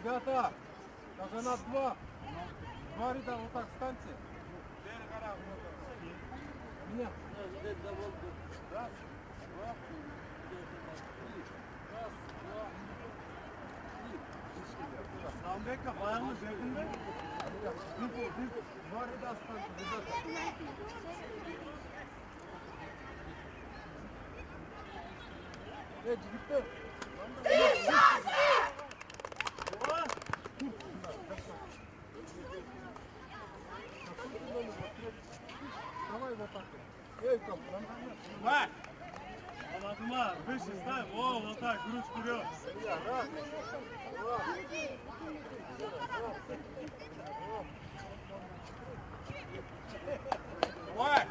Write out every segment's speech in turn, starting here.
Ребята, даже на два. Два ряда вот так встаньте. Меня. Раз, два. Самбека, баягы жегинде. Два ряда встаньте, ребята. Жигиттер. Давай вот так. Эй, там, Давай! Анатома, выше ставь, о, вот так, грудь вперед. Раз, два, Давай!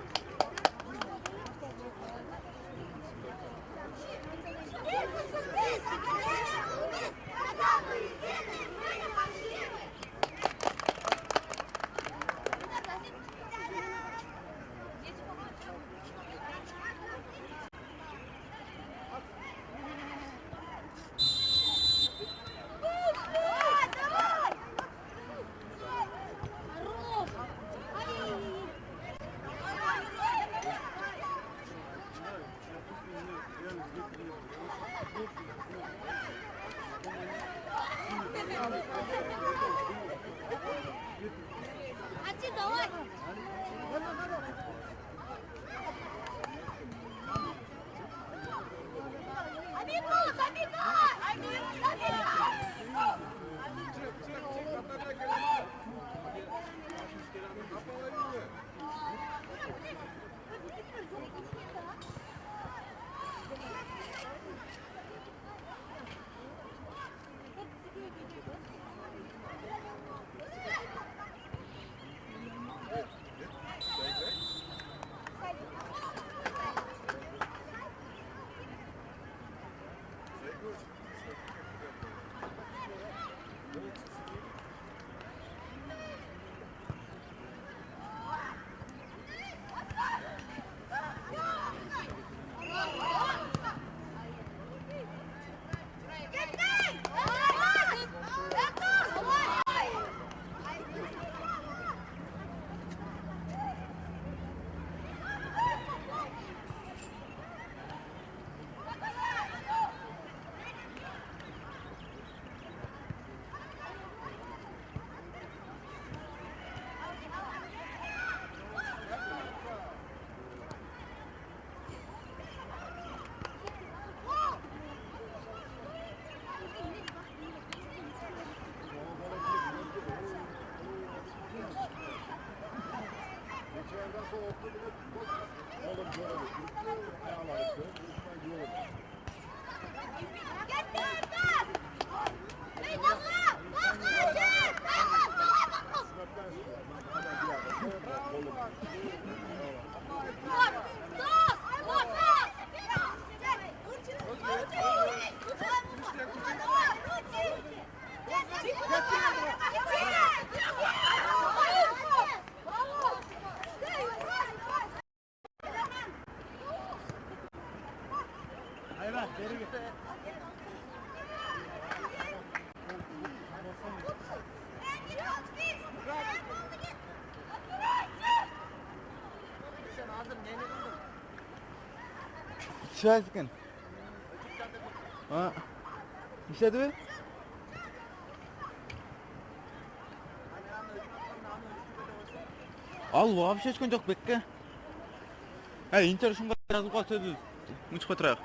Hayvan, geri git. Şahsın. Ha. İşledi mi? Al вообще ешқандай жоқ бекке. Интер шунға жазып қойса ұмытып қойдырайық.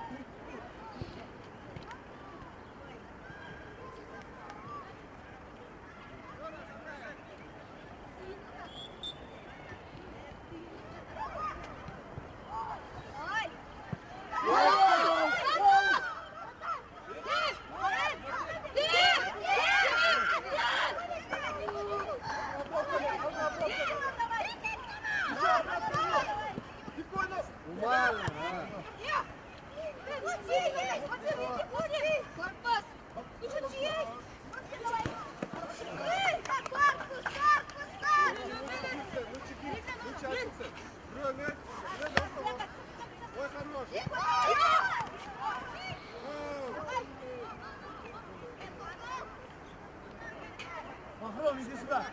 Mahrum izi sıra.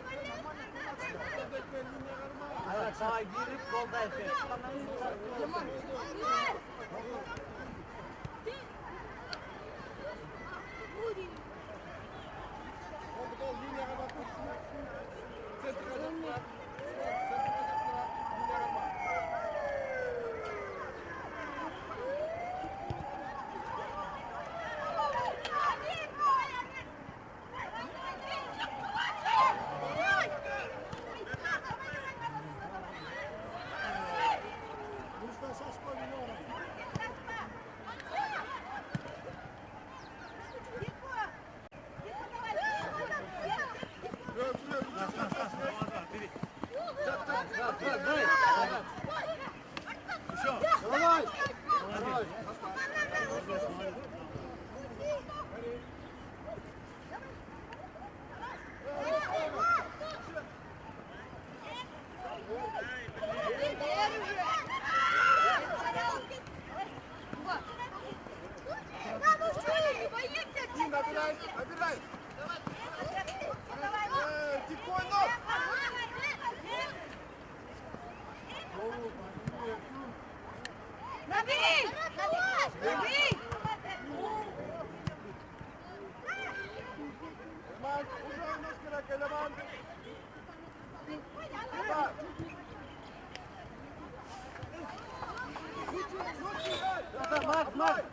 Evet, sağa girip golda yapıyor. Mark.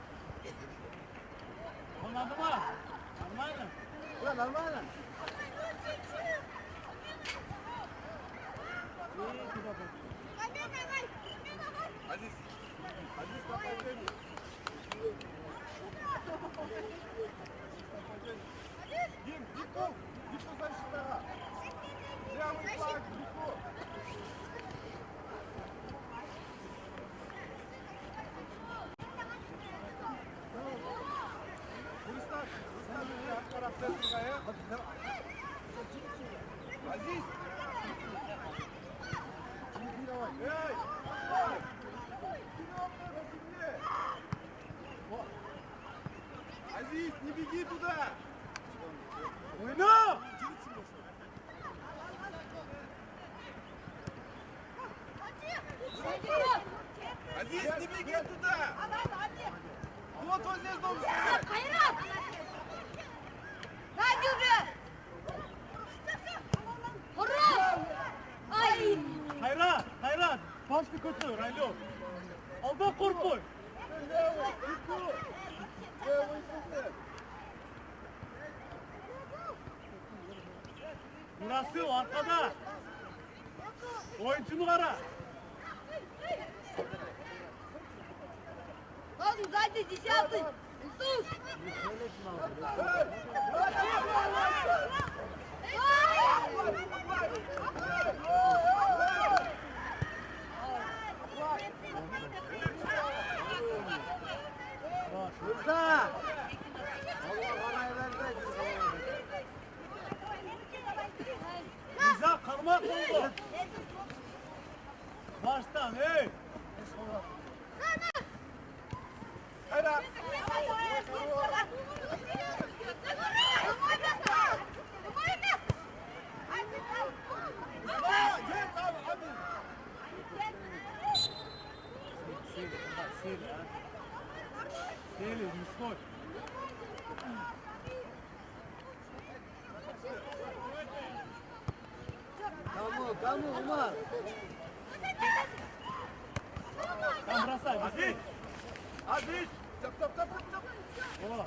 Anladın mı? Almayla. Ulan Almayla. Aziz kapatın. Diko zaczyna. Biały flag, Diko. Ustaw jak taraftar sıraya. Aziz. Hey. Aziz, не беги туда! Oyna! Aziz, не беги туда! Вот он здесь должен Hayrat! Lan yürü! Horul! Ay! Hayrat! Başlı kötü, Raylo. Alda korkma. Burası o arkada. Oyuncunu ara. Lan uzaydı dişi aldın! Sus! Burada. Bize kalmak oldu. Baştan hey. Hayra! Gel abi, hadi! Değil, Mustafa. Kamu, Umar. Tam brasaj, Aziz. Aziz! Tap! Ola.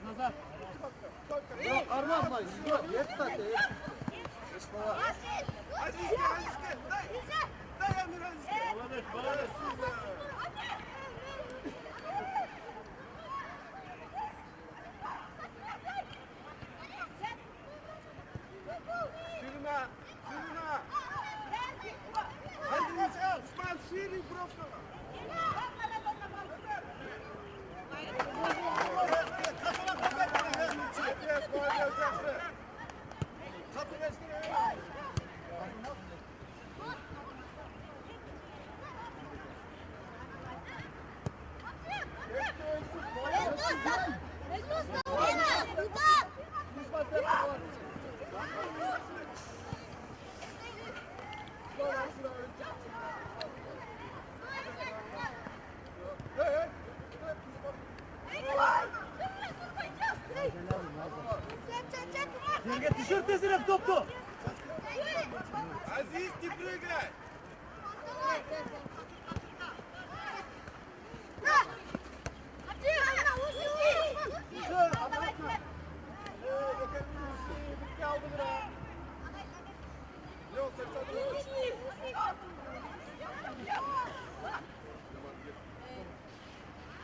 Назад. Yok, armazma. Yok, yetmedi. Aziz gel! Dayanır Aziz! Молодец. Yerge tişört desene toplu. Aziz, die Prügel!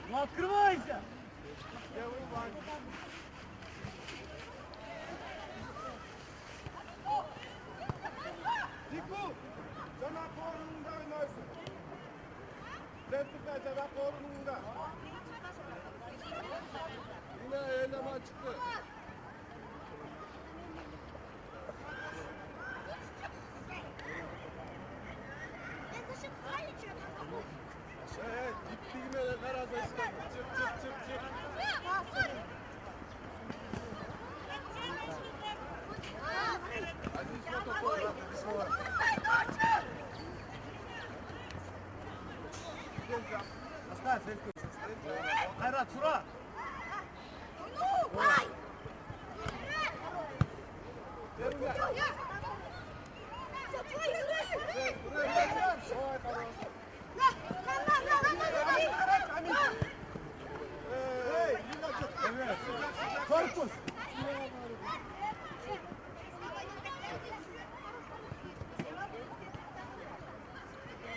Ну открывайся. Diku! Sana korununda oynarsın. Sen tutacağına korununda. Yine eyleme çıktı. Gittiğime de nerede işte. Çık. Hadi işte topu oyna. Оставь, Хайрат, Сура. Корпус.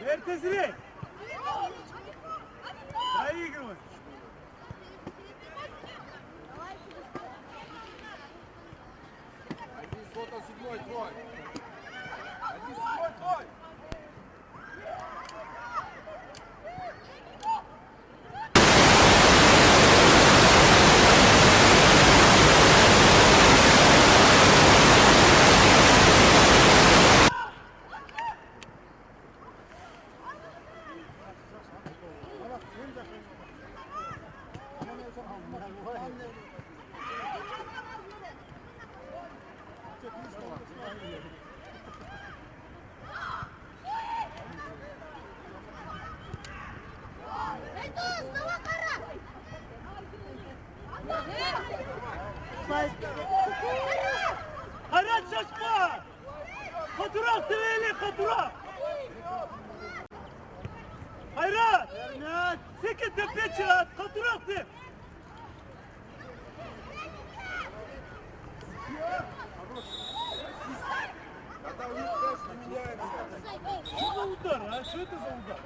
Вертезрей. Проигрывай. Один фото седьмой твой. Один седьмой твой. Hayrat şaşma. Fotoğraf develi fotoğraf. Hayrat. Sekiz tepe çırat. Fotoğraf de. Когда уйдешь, не меняемся. Что за удар, а? Что это за удар?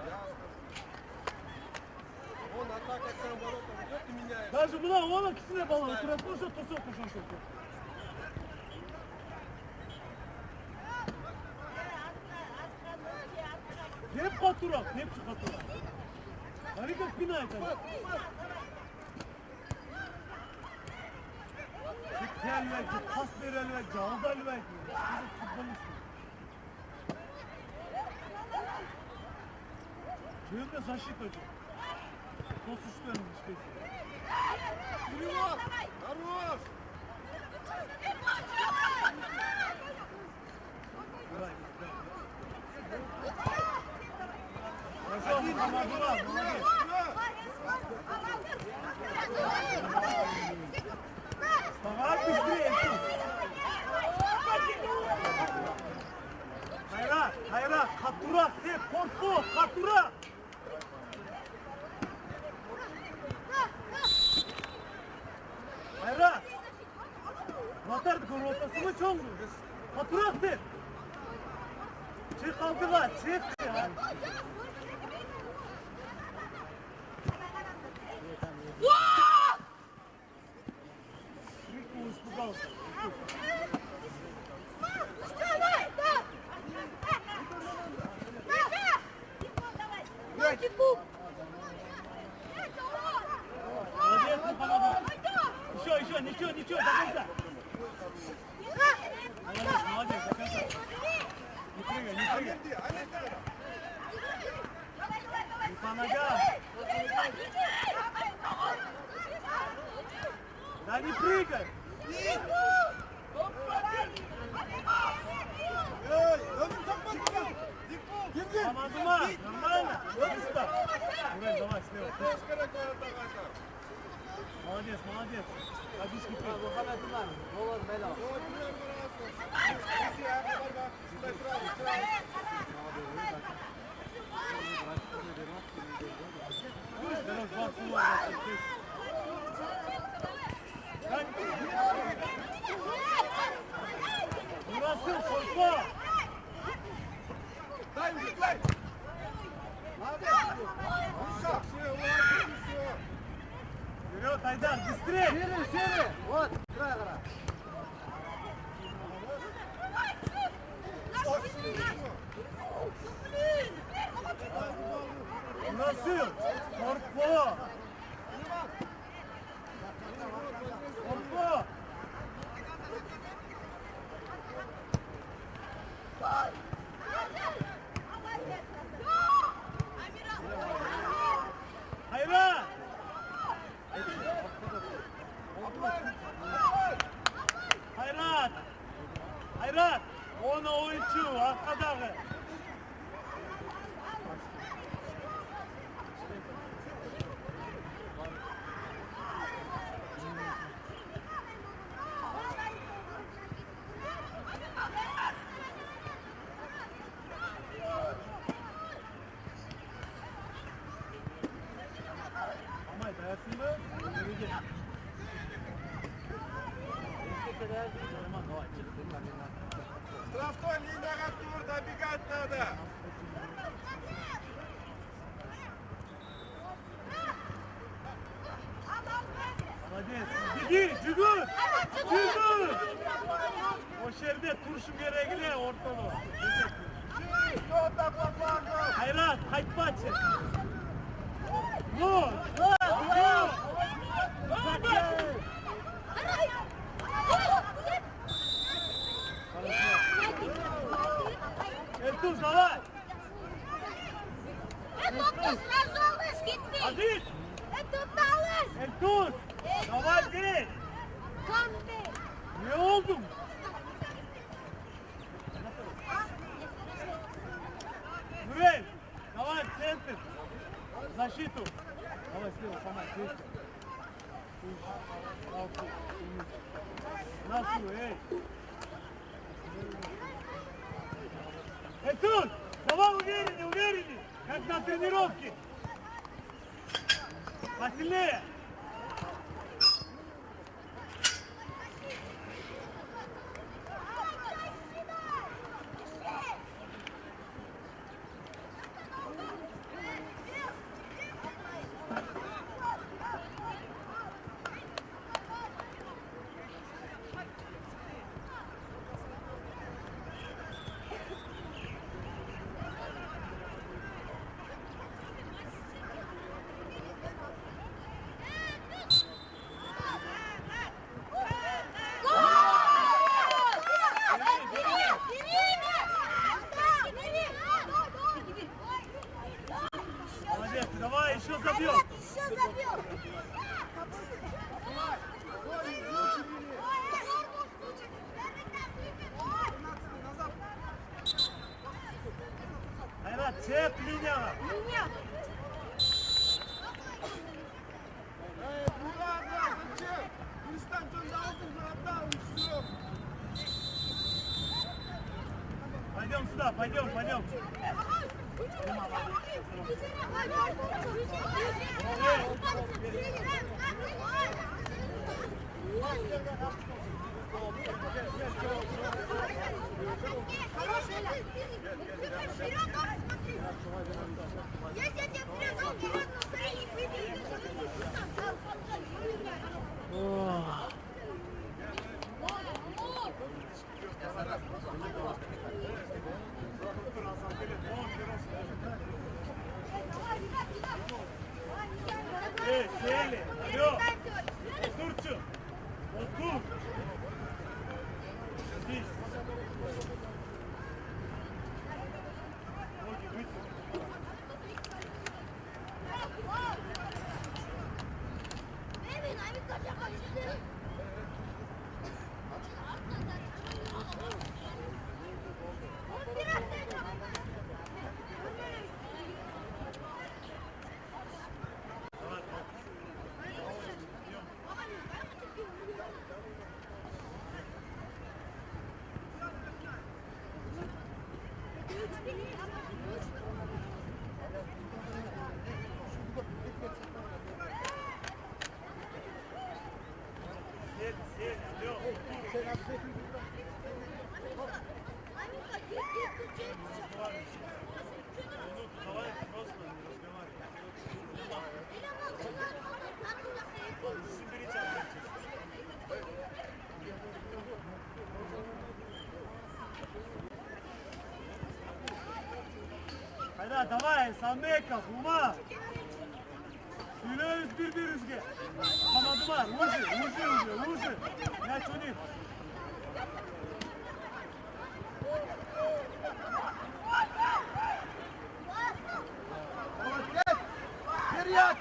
Он атака к воротам идет и меняется. Даже была он ikisine balon. Oturası tuşu. Hep fotoğraf, hepsi fotoğraf. Harika bina açalım. Gel belki, pas verelim belki, aldal belki. Bizim futbolist. Köyümde saçlık hocam. Toz üstü önümüz kesin. Вперед! Хорош! Один, молодец. Вставай быстрее. Hayrat, katura, hep korku, katura. Hayrat. Vatardık o rotasını çoğundu. Katura hep. Çık aldılar, çık. Испугался. Молодец, не помогай. Еще, ничего, до конца. Молодец, до конца. Не прыгай. Не помогай. Да не прыгай. Командума, нормально. Вот и сюда. Давай, слева. Молодец, молодец. Водички пей. Muhammed Umar. Olur bela. Берешь 20 долларов. Burası korkma. Дай, дай! Все, все. Вперед, Айдар, быстрее. Şirin şirin. Вот. Kıra kıra. Nasıl? Korkma. Korkma. Hayran. Hayrat. Hayrat. Ona oyuncu arkadaşı. Ama dersin mi? Verecek. Штрафной линияға тур, добегать надо. Молодец. Беги, жүгір. Жүгір. O yerde turşu gerekli ortada. Все, так по флангу. Hayrat, kayıtma açın. Vur. Vur. Ertuğ, давай. Aziz. Ertuğ. Давай gel. Ne oldu? Нурель, давай в центр. Защиту. Давай слева, сама, здесь. Насу, эй. Эртур, давай увереннее, увереннее. Как на тренировке. Посильнее. Молодец, давай, еще забьем. Hayrat, çek linyana. Ура, ура, зачем? Перестань, что за алдың, отдал, и все. Пойдем сюда, пойдем, пойдем. Если я тебе привязал, вперед настроение, выйди. Эй, сели, алло. Otur. Otur. Здесь. Ноги вытяни. Baby, I'm going to Давай просто разговаривай. Соберите опять. Hayda давай, Самеков, Ума. Söylüyoruz birbirimize. Kanadı var, Uğur. Ne çocuk? Молодец! Вперед!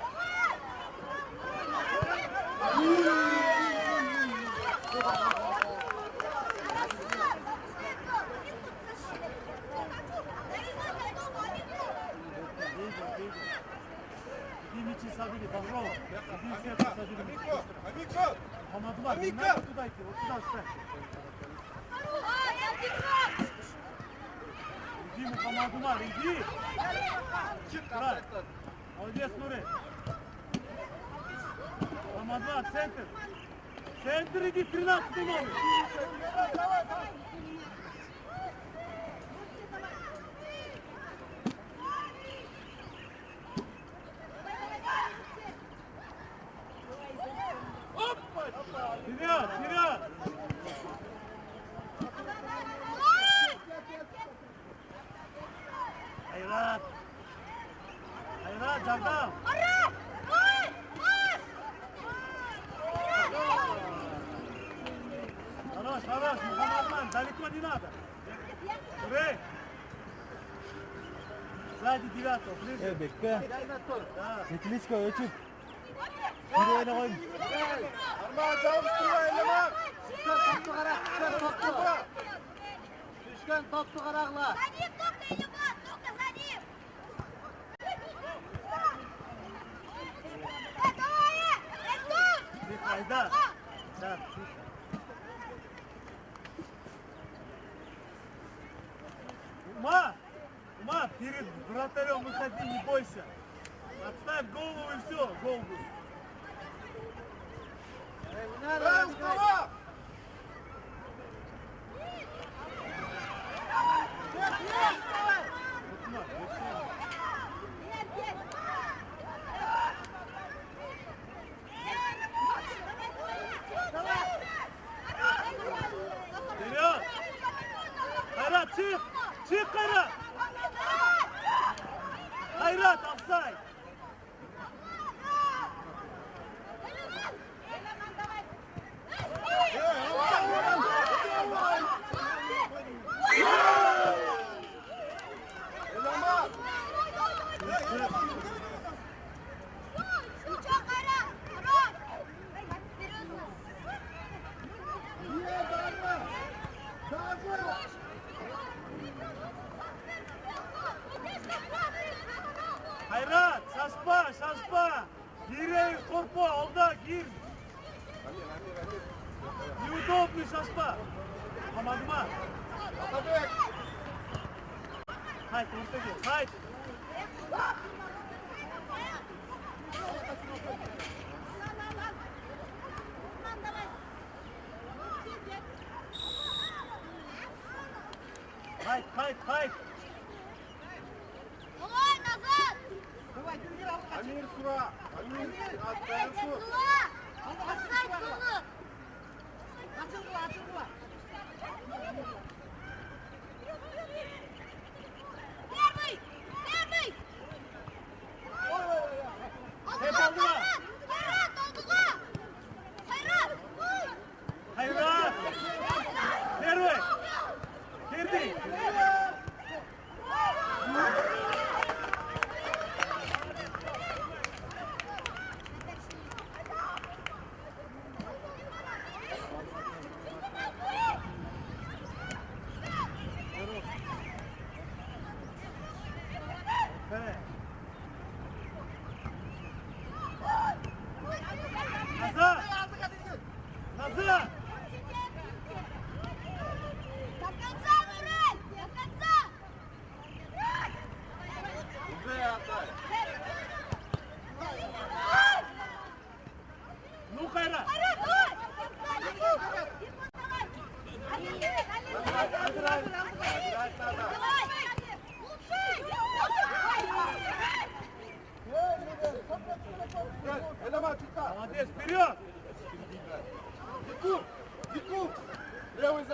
Bizim için sabili, Bahro. Bizim için sabili. Амико! Амико! Kanadı var, Amika! ne tutudaydı, otudaydı. Bizim kanadı var, idi. Bırak. Молодец, Нури. Рамадан, центр. Центр иди, 13 номер. Вперед! Hayrat, Cagdam. Хорош, Мухаммадман, далеко не надо. Уре! Сзади 9-го, ближе. Bekle. Да. Метеличка ölçüp. Bir oyuna koy. Арман, жабыстырма, Элеман! Toplu qara, toplu. Düşkən toplu qaraqla. За ним только Илья, только за ним! Давай! Артур! Çık Haydar. Да. Ума, перед вратарем выходи, не бойся. Отставь голову и все, гол будет. Эй, Устава! Вперед! Hayrat çık! Çık Hayrat! Hayrat offside! Элеман! Hayrat şaşpa! Gir korkma, olda gir! Неудобный şaşpa! Komandma! Atabek! Haydi orta gir, haydi! Haydi! Давай, назад! Амир Сура! Амир! Отдай! Отдай Сула! Первый! Hep aldılar! Hayrat, olduğa! Hayrat! Hayrat! Первый! Girdi!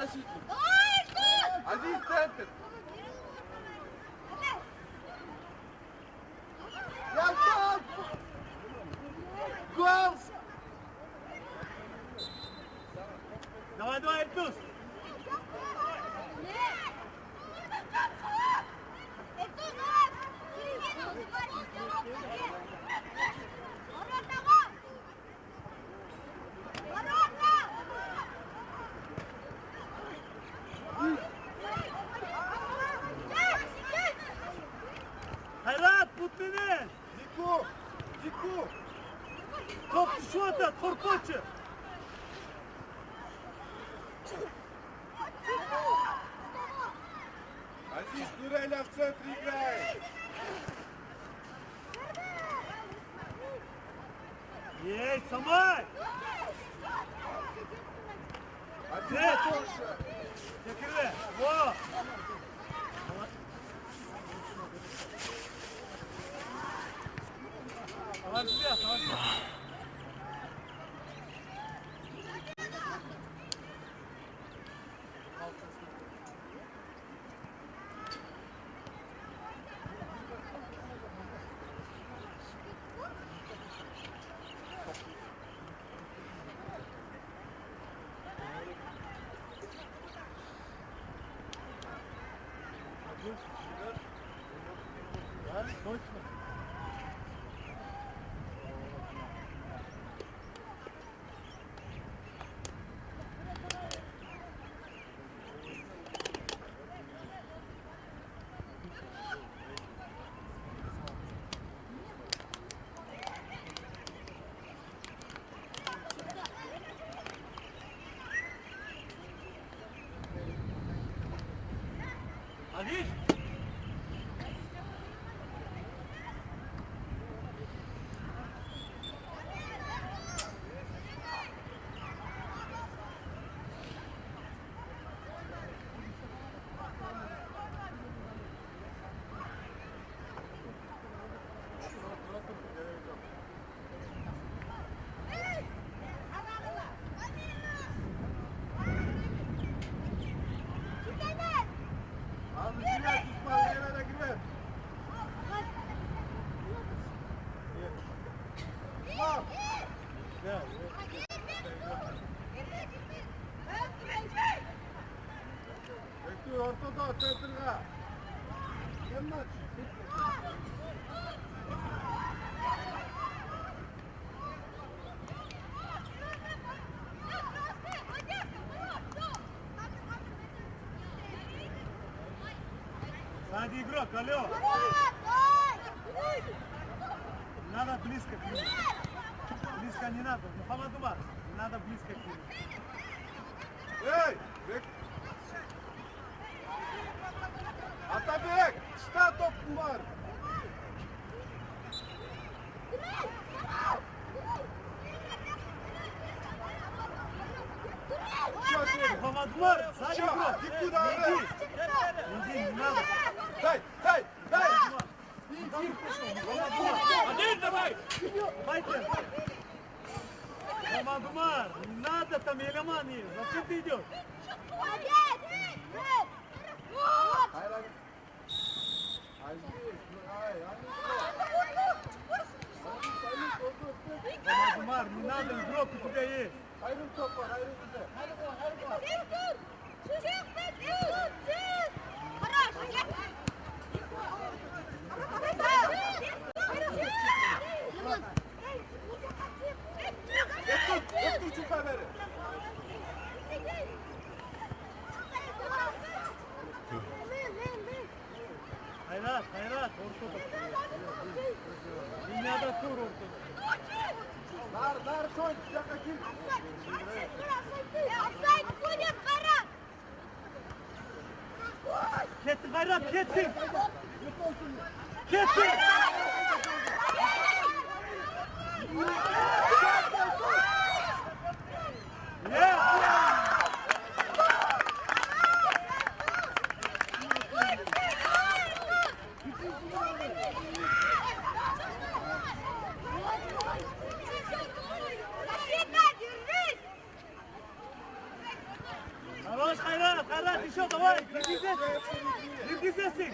защитник. Ой, гол! Азиз центр. Ялтан! Гол! Давай, давай, Эльдус. Hayrat, tut beni. Дику! Дику! Top düşüyordu, torpoçu. Азиз Нуреля в центре играет. Ей, Самай. Азиз Нет. больше. Çekirle. Во. Savaş ya, savaş ya. Точно. Aziz. Abi Ziyad İsmail yerine girer. Ya, Bekliyor ortada center'a. Kim maç? Сзади игрок, алло. Надо близко к нему. Близко не надо. Мухаммад Умар, не надо близко к нему. Ey! Atabek! Çıta top var. Мухаммад Умар, сзади Всё, игрок. Дику давай. Иди, не надо. Дай! Дай! Дай! Один давай! Файтер! Мухаммад Умар, не надо там Елемани. Зачем ты идешь? Hayır abi. Aziz! Ay, Мухаммад Умар, не надо, игрок у тебя есть. Ayrım top var, ayrım bize. Getir şu haberi. Hayrat, hayrat, ortada. Dünyada tur ortada. Dar, son, dakika kim? Kettin hayrat, kettin. Kettin. Yeah. Savaş hayrat. Давай, не güzelsin.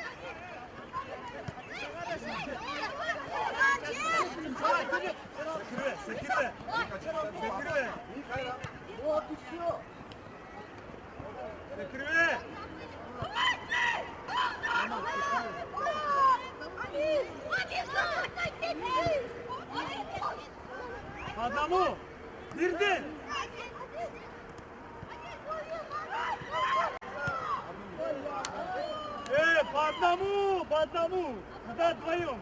Sekirve. Вот и все. Sekirve. По одному. Girdin. По одному. Куда вдвоем?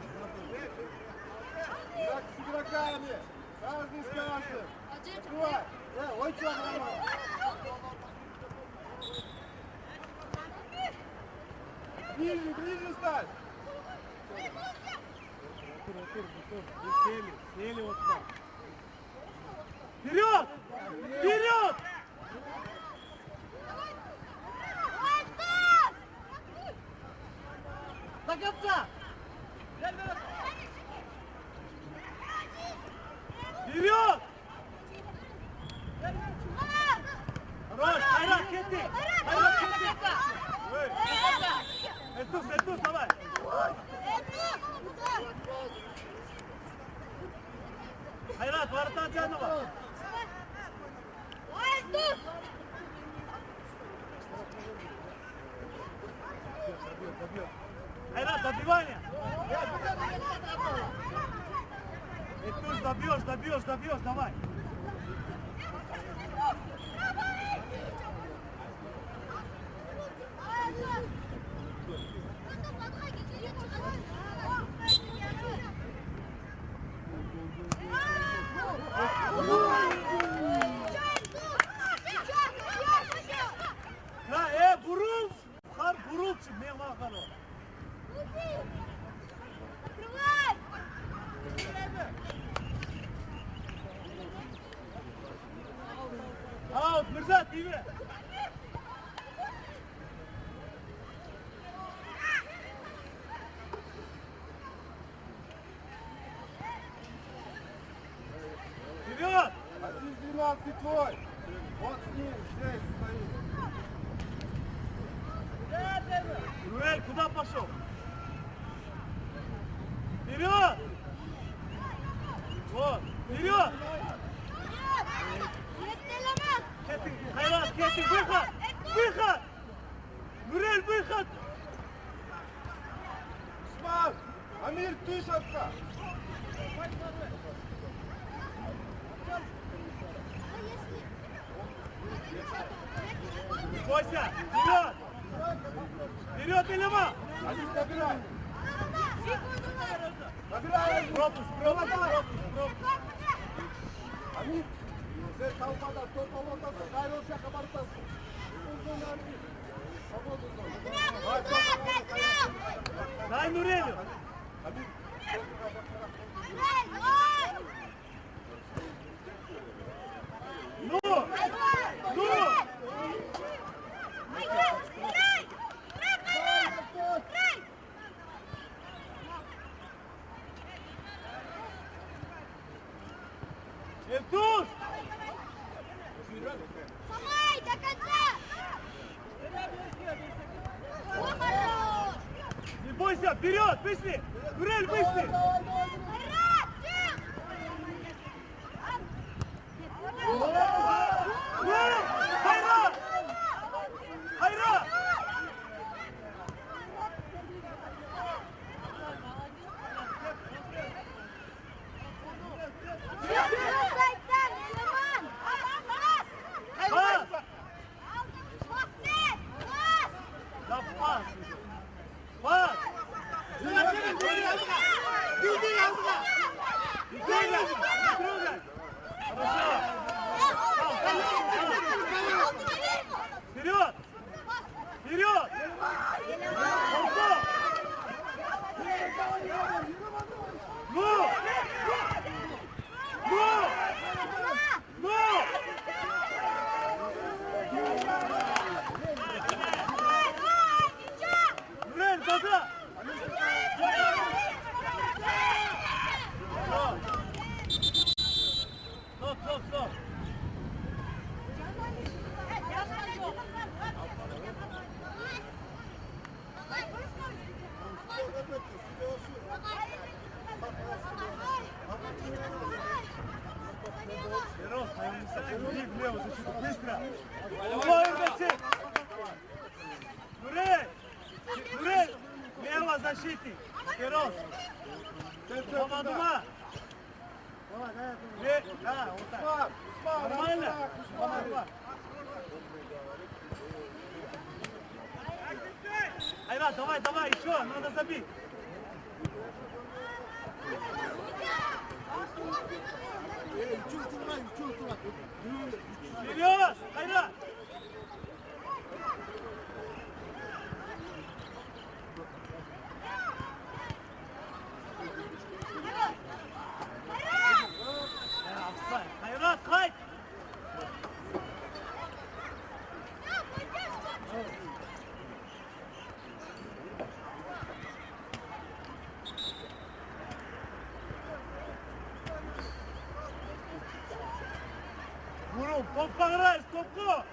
Так с игроками. Каждый с каждым. Открывай. Ой, что нормально. Ближе стань. Сели вот так. Вперед! Вперед! До конца! Вперед! Хорош! Хайрат, кетти! Хайрат, кетти! Эльтус, давай! Хайрат, ворота Джанова! Хайрат, добивание! Эльтус, добьешь, давай! Ya vurul! Har vurul çık ne var kalo? Out Mirza TV. Вперед! 1-12 твой. Вот с ним, здесь стоит. Руэль, куда пошел? Вперед! Вот, вперед! Хайрат, выход! Выход! Руэль, выход! Усман, Амир, ты шатка. Бойся! Вперед! Вперед, Илема! Амир, набирай. Набирай. Пропуск! Амир, sen kalmadan top alıntası, kayrılsa kabartasın. Uzun Amir. Свободу зону. Дай Нурелю! Амир. Ну! Ну! Эльтус! Самай, до конца! Не бойся, вперед, вышли! Нурель, вышли! Хайрат! Хайрат! Да пас! Пас! Иди! Угловой зачет. Нурей, лево защитник. Перос. Помадума. Да, вот так. Нормально? Помадума. Айрат, давай, еще, надо забить. Вперед, Айрат! Айрат, кайт! Бурум, топқа қарайыз, топқа!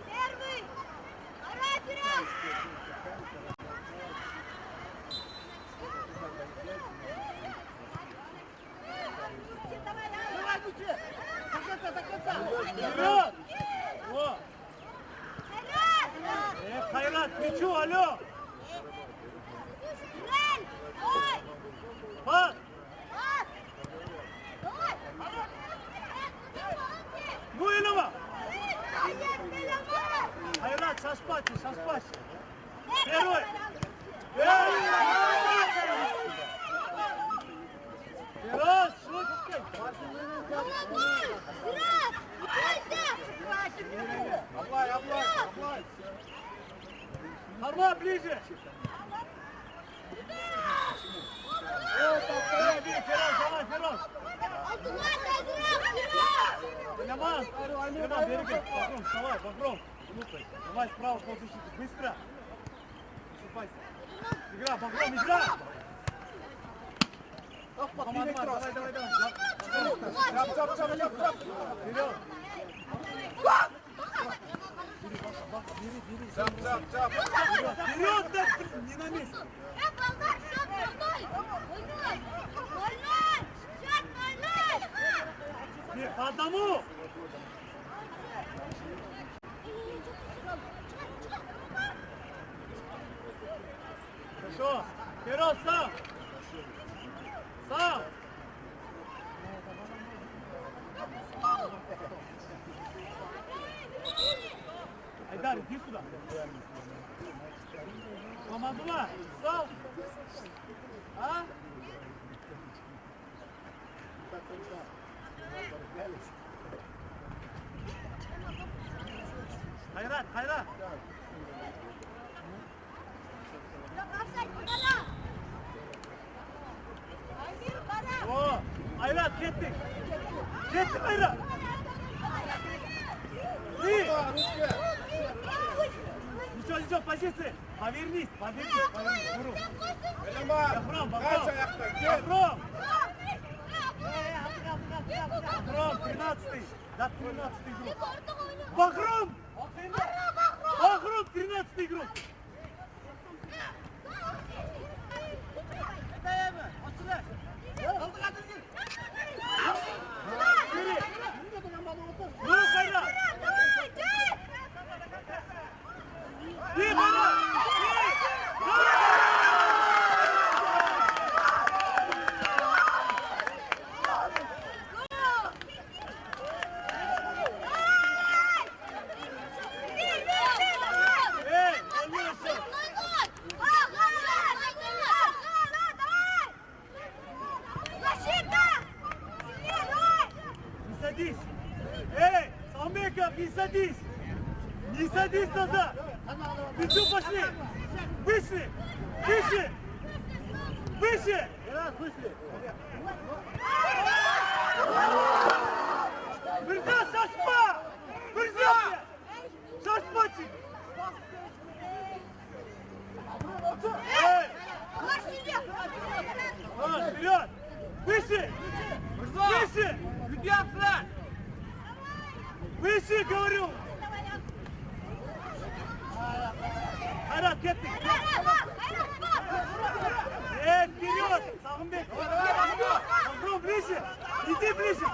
Первый! Давай, вперед! Давай, Гучи! До конца! Вперед! О! Хайрат, к мячу, алло! Пас! Ну и лево! Хайрат, шашпачи! Первый! Вперед, шутки! Облай. Арма, ближе! Фероз! Янамаз! Береги! Багром, вставай, Багром! Лупай! Давай справа, ползащиты! Быстро! Выступайся! Игра, Багром, игра! Команда, давай! Чап. Вперед! Чап. Вперед, да, не на месте! По одному! Хорошо! Вперед, сам! Айдар, иди сюда! Мамадула, стал! А? Хайрат! О, Айрат, kettik Айрат! Ничего, позиции! Повернись! Буру! Багром, 13-й! Да, 13-й игрок! Багром! Багром, 13-й игрок! Буру, Хайрат! садись! Эй, Салмеков, не садись! Не садись назад! Плечо пошли! Выше! Выше! Выше! Мирза, шашма! Мирза! Шашмачик! Эй! Вперед! Выше! Выше! Выше, говорю! Hayrat, kettik! Вперед! Сағынбек! Багром! Артем, ближе! Иди ближе!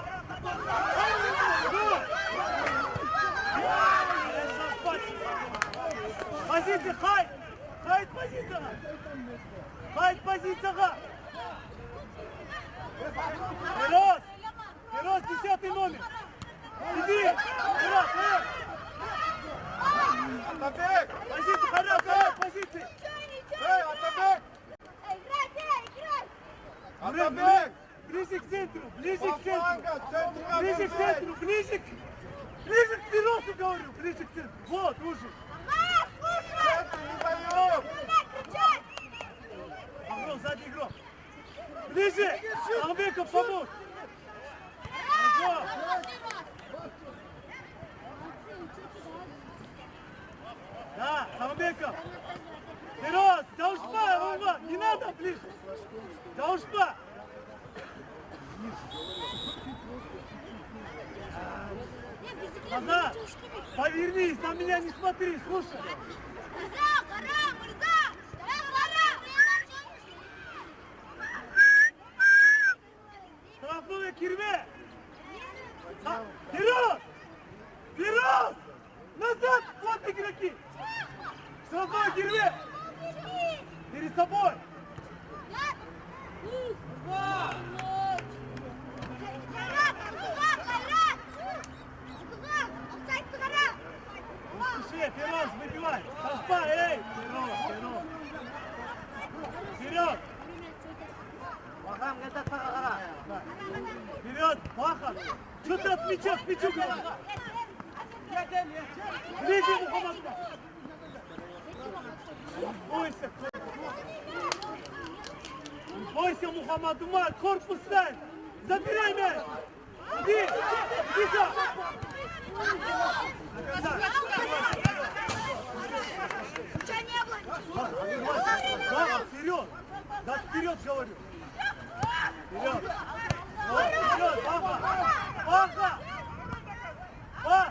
Позиция, Хайд! Хайд позиция! Хайд позиция! Фероз! Фероз, 10-й номер! Иди! Фероз, Фероз! Атабек! Позиция, Харя, Харя, позиции! Эй, Атабек! Мурат, Атабек! ближе к центру, ближе По к центру! флангам, центра Ближе к центру, ближе к Ферозу, говорю, ближе к центру. Вот, уже. Центр не даем! Игрок, сзади игрок. Ближе! Алмеков, помочь! Хорошо! Да, Алмеков! Фероз, Даушпа, Роман, не надо ближе! Даушпа! Назад! Повернись, на меня не смотри, слушай! Штрафное Кирме! Вперед! Вперед! Назад! Вот игроки! Штрафное Кирме! Перед собой! Слушай, Фероз, выбивай! Штрафа, эй! Фероз! Вперед! Вперед, Бахан! Что ты от мяча к мячу говоришь? Ближе, Мухаммад! Бойся, бойся, Мухаммад Умар, корпус ставь! Забирай мяч! Иди! Иди сюда! Бахан, вперед! Да вперед, говорю! Вперед! Вот, вперед, Баха! Баха! Пас!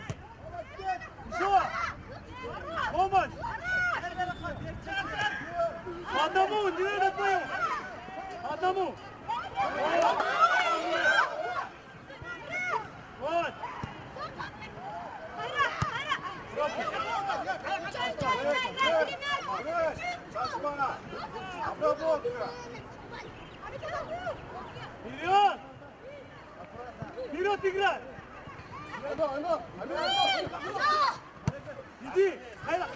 Еще! Помощь! По одному, не надо вдвоем! По одному! Вот! Сашма! Обработка! Вперед! Вперед играй! Иди! Хайра!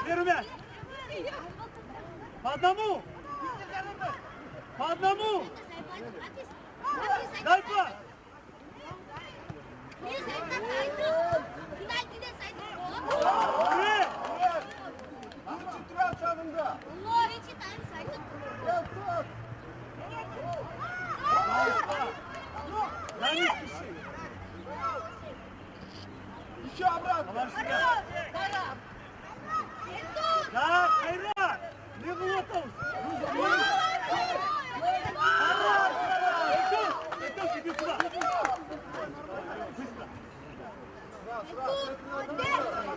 Первый мяч! По одному! По одному! Дай пас! Уре! Концентрация yanında! Да не спеши! Еще обратно! Да, Хайра! Не глотался! Идем, иди сюда! Быстро!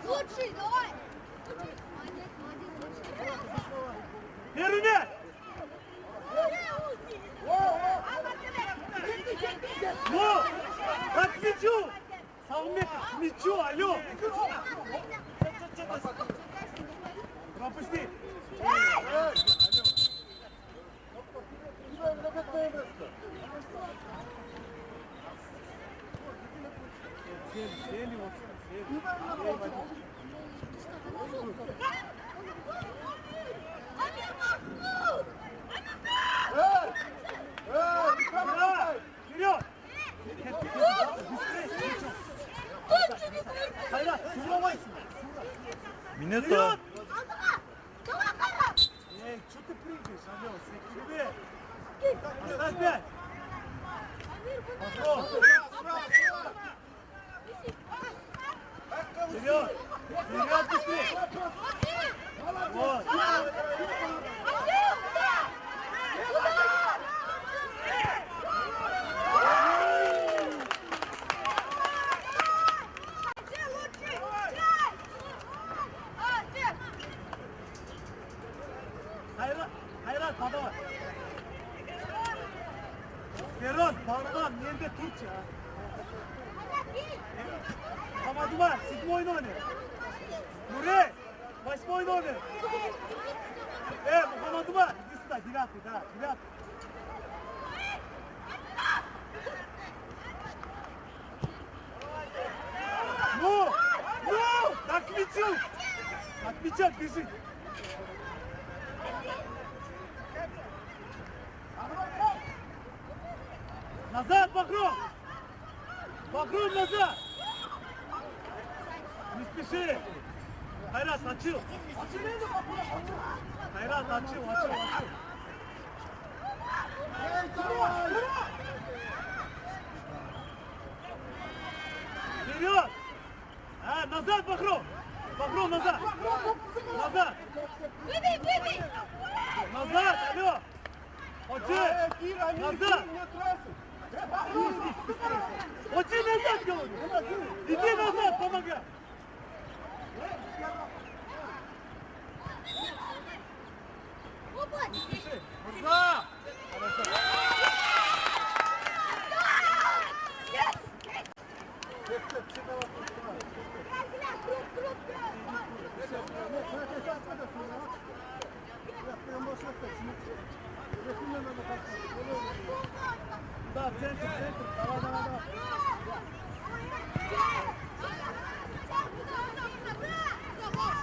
Лучший, давай! Первый мяч! Ну! Как к мячу! Салмеков, к мячу, алло! Пропусти! Сели вот сюда, Вперед! Hayrat, суммовайся! Минута. Вперед! Эй, что ты прыгаешь, алло, себе? Оставь пять! Пошел! Вперед! Вперед быстрее! Вот! Beron, Barman, nerede tut ya? Hamadumar, sıkma oyunu oynuyor. Nuri, başma oyunu oynuyor. Hamadumar, gitsin da, gir atı, da, gir atı. Ну! Ну! Так мячу! От мяча бежит! Назад, Багров! Багров, назад! Не спеши! Хайрат, очил! Хайрат, очил! Вперед! Назад, Багров! Багров, назад! Назад! Выбей! Назад, алло! Очи! Кира, не Назад! не трассу. Очи назад, говорю! Иди назад, помогай! Опа! Мурза! Да, центр, давай. Давай!